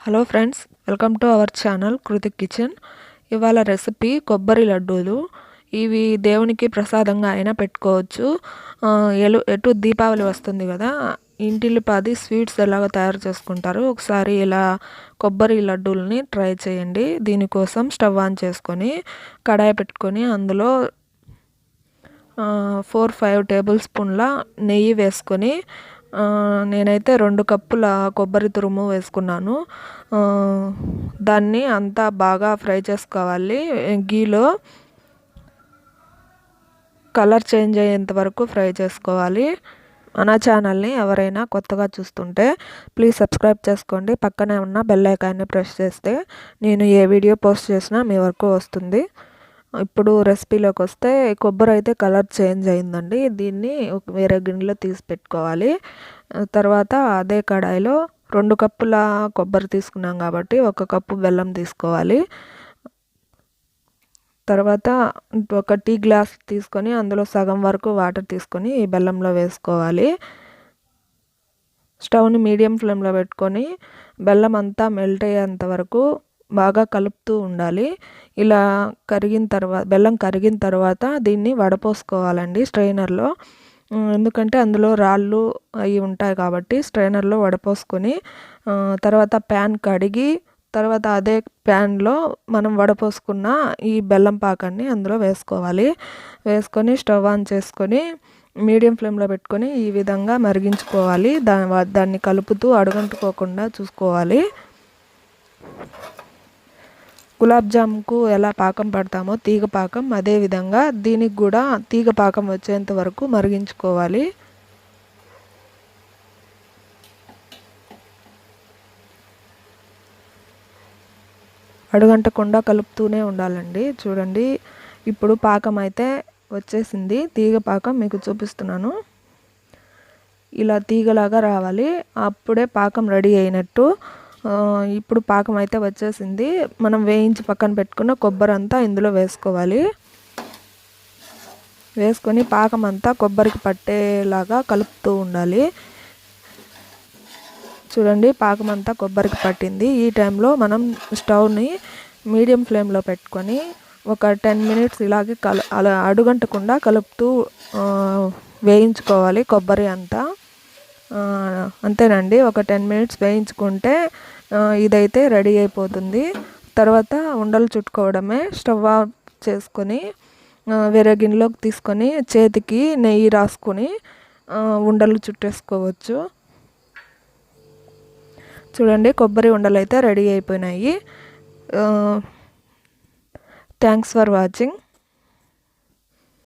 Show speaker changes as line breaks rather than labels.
Hello friends, welcome to our channel Kritik kitchen. ఇవాళ recipe కొబ్బరి లడ్డూలు. ఇవి దేవునికి ప్రసాదంగా అయినా పెట్టుకోవచ్చు. ఎటు దీపావళి వస్తుంది కదా, ఇంటిల్లిపాది స్వీట్స్ ఎలాగ తయారు చేసుకుంటారు. ఒకసారి ఇలా కొబ్బరి లడ్డూలని ట్రై చేయండి. దీనికోసం స్టవ్ ఆన్ చేసుకొని కడాయి పెట్టుకొని అందులో 4-5 టేబుల్ స్పూన్ల నెయ్యి వేసుకొని నేనైతే 2 కప్పుల కొబ్బరి తురుము వేసుకున్నాను. దాన్ని అంతా బాగా ఫ్రై చేసుకోవాలి. గీలో కలర్ చేంజ్ అయ్యేంత వరకు ఫ్రై చేసుకోవాలి. మన ఛానల్ని ఎవరైనా కొత్తగా చూస్తుంటే ప్లీజ్ సబ్స్క్రైబ్ చేసుకోండి. పక్కనే ఉన్న బెల్ ఐకాన్ని ప్రెస్ చేస్తే నేను ఏ వీడియో పోస్ట్ చేసినా మీ వరకు వస్తుంది. ఇప్పుడు రెసిపీలోకి వస్తే, కొబ్బరి అయితే కలర్ చేంజ్ అయిందండి. దీన్ని వేరే గిన్నెలో తీసి పెట్టుకోవాలి. తర్వాత అదే కడాయిలో 2 కప్పుల కొబ్బరి తీసుకున్నాం కాబట్టి 1 కప్పు బెల్లం తీసుకోవాలి. తర్వాత 1 టీ గ్లాస్ తీసుకొని అందులో సగం వరకు వాటర్ తీసుకొని ఈ బెల్లంలో వేసుకోవాలి. స్టవ్ని మీడియం ఫ్లేమ్లో పెట్టుకొని బెల్లం అంతా మెల్ట్ అయ్యేంత వరకు బాగా కలుపుతూ ఉండాలి. ఇలా బెల్లం కరిగిన తర్వాత దీన్ని వడపోసుకోవాలండి స్ట్రైనర్లో. ఎందుకంటే అందులో రాళ్ళు అవి ఉంటాయి కాబట్టి స్ట్రైనర్లో వడపోసుకొని తర్వాత ప్యాన్ కడిగి తర్వాత అదే ప్యాన్లో మనం వడపోసుకున్న ఈ బెల్లం పాకాన్ని అందులో వేసుకోవాలి. వేసుకొని స్టవ్ ఆన్ చేసుకొని మీడియం ఫ్లేమ్లో పెట్టుకొని ఈ విధంగా మరిగించుకోవాలి. దాన్ని కలుపుతూ అడుగంటుకోకుండా చూసుకోవాలి. గులాబ్ జాముకు ఎలా పాకం పడతామో తీగ పాకం, అదేవిధంగా దీనికి కూడా తీగ పాకం వచ్చేంత వరకు మరిగించుకోవాలి. అడుగంటకుండా కలుపుతూనే ఉండాలండి. చూడండి, ఇప్పుడు పాకం అయితే వచ్చేసింది. తీగ పాకం మీకు చూపిస్తున్నాను. ఇలా తీగలాగా రావాలి. అప్పుడే పాకం రెడీ అయినట్టు. ఇప్పుడు పాకం అయితే వచ్చేసింది. మనం వేయించి పక్కన పెట్టుకున్న కొబ్బరి అంతా ఇందులో వేసుకోవాలి. వేసుకొని పాకం అంతా కొబ్బరికి పట్టేలాగా కలుపుతూ ఉండాలి. చూడండి, పాకం అంతా కొబ్బరికి పట్టింది. ఈ టైంలో మనం స్టవ్ని మీడియం ఫ్లేమ్లో పెట్టుకొని ఒక 10 మినిట్స్ ఇలాగే అలా అడుగంటకుండా కలుపుతూ వేయించుకోవాలి కొబ్బరి అంతా. అంతేనండి, ఒక 10 మినిట్స్ వేయించుకుంటే ఇదైతే రెడీ అయిపోతుంది. తర్వాత ఉండలు చుట్టుకోవడమే. స్టవ్ ఆఫ్ చేసుకొని వేరే గిన్నెలోకి తీసుకొని చేతికి నెయ్యి రాసుకొని ఉండలు చుట్టేసుకోవచ్చు. చూడండి, కొబ్బరి ఉండలు అయితే రెడీ అయిపోయినాయి. Thanks for watching.